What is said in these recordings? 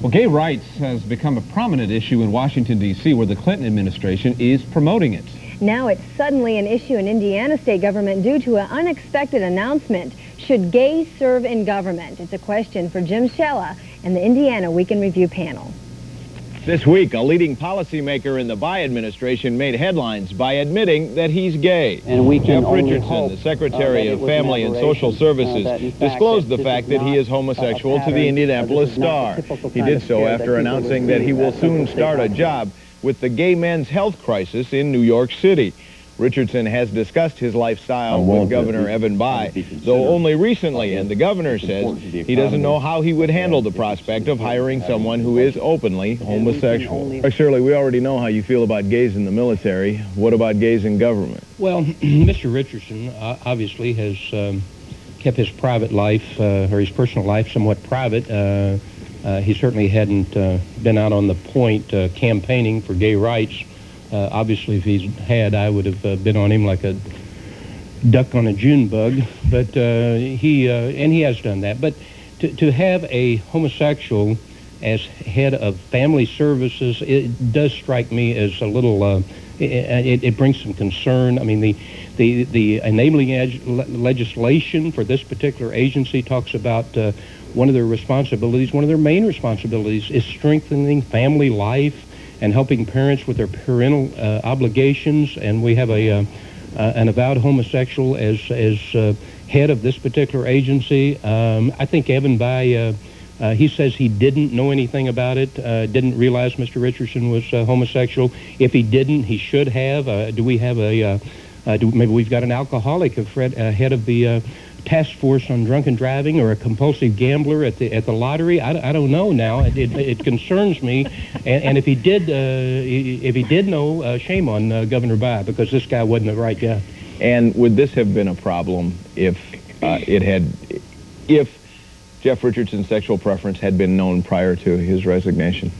Well, gay rights has become a prominent issue in Washington, D.C., where the Clinton administration is promoting it. Now it's suddenly an issue in Indiana state government due to an unexpected announcement. Should gays serve in government? It's a question for Jim Shella and the Indiana Week in Review panel. This week, a leading policymaker in the Bayh administration made headlines by admitting that he's gay. And we can Jeff Richardson, the Secretary of Family and Social Services, disclosed the fact that he is homosexual to the Indianapolis Star. He did so after announcing that he will soon start a job with the gay men's health crisis in New York City. Richardson has discussed his lifestyle with Governor Evan Bayh, though only recently, and the governor says he doesn't know how he would handle the prospect of hiring someone who is openly homosexual. Shirley, we already know how you feel about gays in the military. What about gays in government? Well, Mr. Richardson obviously has kept his private life, or his personal life, somewhat private. He certainly hadn't been out on the point campaigning for gay rights. Obviously, if he had, I would have been on him like a duck on a June bug. But he has done that. But to have a homosexual as head of family services, it does strike me as a little. It brings some concern. I mean, the enabling legislation for this particular agency talks about one of their responsibilities. One of their main responsibilities is strengthening family life and helping parents with their parental obligations, and we have an avowed homosexual as head of this particular agency. I think Evan Bayh, he says he didn't know anything about it, didn't realize Mr. Richardson was homosexual. If he didn't, he should have. Do we have maybe we've got an alcoholic head of the task force on drunken driving, or a compulsive gambler at the lottery? I don't know now. It concerns me, and if he did know, shame on Governor Bayh, because this guy wasn't the right guy. And would this have been a problem if Jeff Richardson's sexual preference had been known prior to his resignation?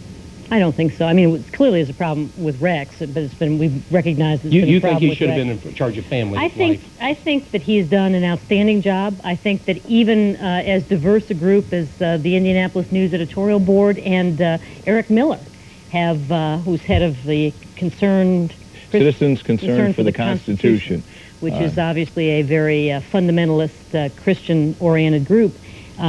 I don't think so. I mean, it clearly is a problem with Rex, but we've recognized it's been a problem with Rex. You think he should have been in charge of family life? I think that he's done an outstanding job. I think that even as diverse a group as the Indianapolis News editorial board and Eric Miller have, who's head of the Citizens Concerned for the Constitution, which is obviously a very fundamentalist, Christian-oriented group,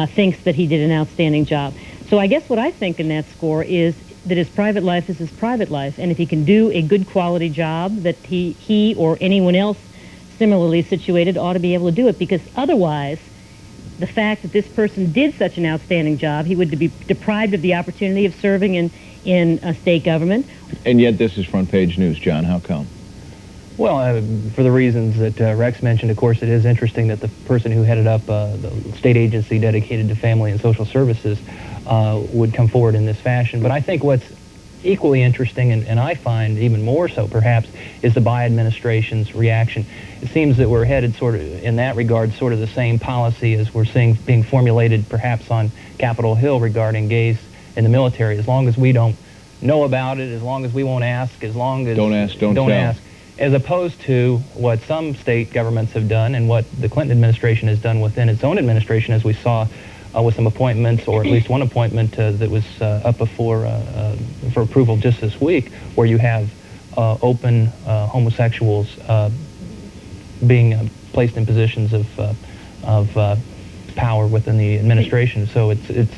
thinks that he did an outstanding job. So I guess what I think in that score is that his private life is his private life, and if he can do a good quality job, that he or anyone else similarly situated ought to be able to do it, because otherwise the fact that this person did such an outstanding job, he would be deprived of the opportunity of serving in a state government. And yet this is front page news, John. How come? Well, for the reasons that Rex mentioned, of course, it is interesting that the person who headed up the state agency dedicated to family and social services would come forward in this fashion. But I think what's equally interesting, and I find even more so perhaps, is the Bayh administration's reaction. It seems that we're headed sort of, in that regard, sort of the same policy as we're seeing being formulated perhaps on Capitol Hill regarding gays in the military. As long as we don't know about it, as long as we won't ask, as long as... Don't ask, don't tell. Ask. As opposed to what some state governments have done and what the Clinton administration has done within its own administration, as we saw with some appointments, or at least one appointment that was up for approval just this week, where you have open homosexuals being placed in positions of power within the administration. So it's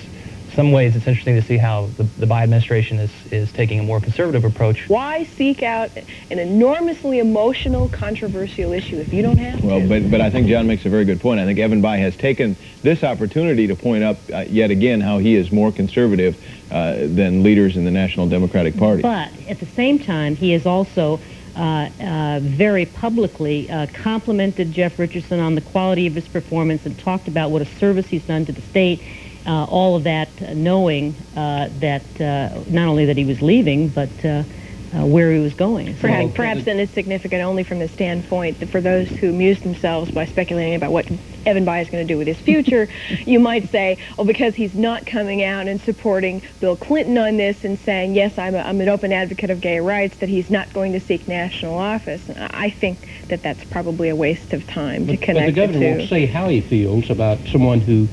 some ways it's interesting to see how the Bayh administration is taking a more conservative approach. Why seek out an enormously emotional, controversial issue if you don't have to? Well, but I think John makes a very good point. I think Evan Bayh has taken this opportunity to point up yet again how he is more conservative than leaders in the National Democratic Party. But at the same time, he has also very publicly complimented Jeff Richardson on the quality of his performance and talked about what a service he's done to the state. All of that knowing that not only that he was leaving, but where he was going. Perhaps then it's significant only from the standpoint that for those who amuse themselves by speculating about what Evan Bayh is going to do with his future, you might say, oh, because he's not coming out and supporting Bill Clinton on this and saying, yes, I'm an open advocate of gay rights, that he's not going to seek national office. I think that that's probably a waste of time to connect the two. But the governor won't say how he feels about someone who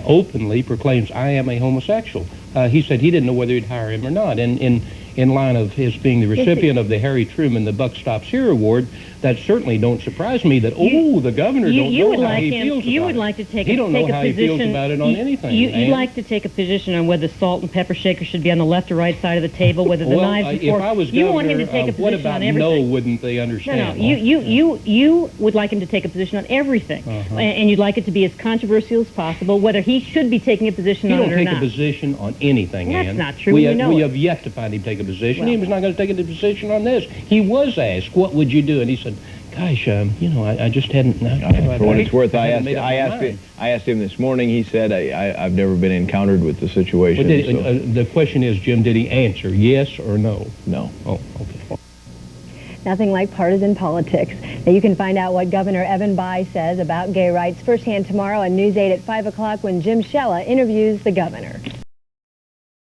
openly proclaims, I am a homosexual. he said he didn't know whether he'd hire him or not. And in line of his being the recipient of the Harry Truman The Buck Stops Here Award, that certainly don't surprise me that, the governor don't know how he feels about it. You would like to take a position. He don't know how he feels about it on anything. You'd like to take a position on whether salt and pepper shakers should be on the left or right side of the table, whether the knives and forks. If I was you governor, want him to take a what position about on everything. no, wouldn't they understand? No, you would like him to take a position on everything. And you'd like it to be as controversial as possible, whether he should be taking a position on it or not. He don't take a position on anything, That's Ann. not true. We know have yet to find him take a position. He was not going to take a position on this. He was asked, what would you do? And he said, gosh, I just hadn't. For what it's worth, I asked him this morning. He said, I've never been encountered with the situation. The question is, Jim, did he answer yes or no? No. Oh, okay. Nothing like partisan politics. Now you can find out what Governor Evan Bayh says about gay rights firsthand tomorrow on News 8 at 5 o'clock when Jim Shella interviews the governor.